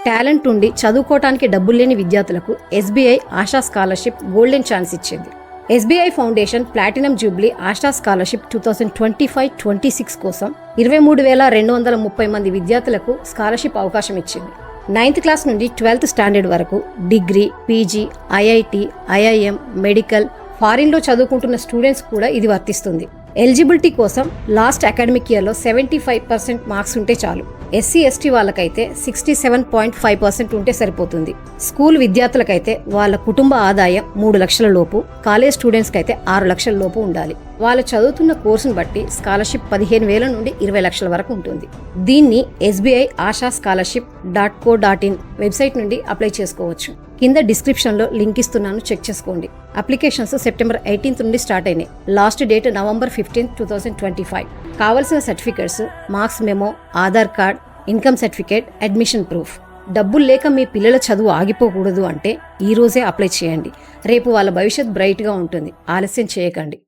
Talent ఉండి చదువుకోవటానికి డబ్బులు లేని విద్యార్థులకు SBI Asha scholarship golden chance ఇచ్చింది. SBI foundation platinum jubilee Asha scholarship 2025-26 కోసం 23,230 మంది విద్యార్థులకు స్కాలర్షిప్ అవకాశం ఇచ్చింది. 9th క్లాస్ నుండి 12th స్టాండర్డ్ వరకు degree, PG, IIT, IIM, medical, ఫారిన్లో చదువుకుంటున్న స్టూడెంట్స్ కూడా ఇది వర్తిస్తుంది. ఎలిజిబిలిటీ కోసం లాస్ట్ అకాడమిక్ ఇయర్లో 75% మార్క్స్ ఉంటే చాలు. ఎస్సీ ఎస్టీ వాళ్ళకైతే 67.5% ఉంటే సరిపోతుంది. స్కూల్ విద్యార్థులకైతే వాళ్ళ కుటుంబ ఆదాయం 3 లక్షల లోపు, కాలేజ్ స్టూడెంట్స్కి అయితే 6 లక్షల లోపు ఉండాలి. వాళ్ళు చదువుతున్న కోర్సును బట్టి స్కాలర్షిప్ 15,000 నుండి 20 లక్షల వరకు ఉంటుంది. దీన్ని SBI ASHA scholarship .co.in website నుండి అప్లై చేసుకోవచ్చు. కింద డిస్క్రిప్షన్లో లింక్ ఇస్తున్నాను, చెక్ చేసుకోండి. అప్లికేషన్స్ సెప్టెంబర్ 18 నుండి స్టార్ట్ అయినాయి. Last date November 15, 2025. కావలసిన certificates marks memo, Aadhaar card, income certificate, admission proof. డబ్బులు లేక మీ పిల్లల చదువు ఆగిపోకూడదు అంటే ఈ రోజే అప్లై చేయండి. రేపు వాళ్ళ భవిష్యత్ బ్రైట్గా ఉంటుంది. ఆలస్యం చేయకండి.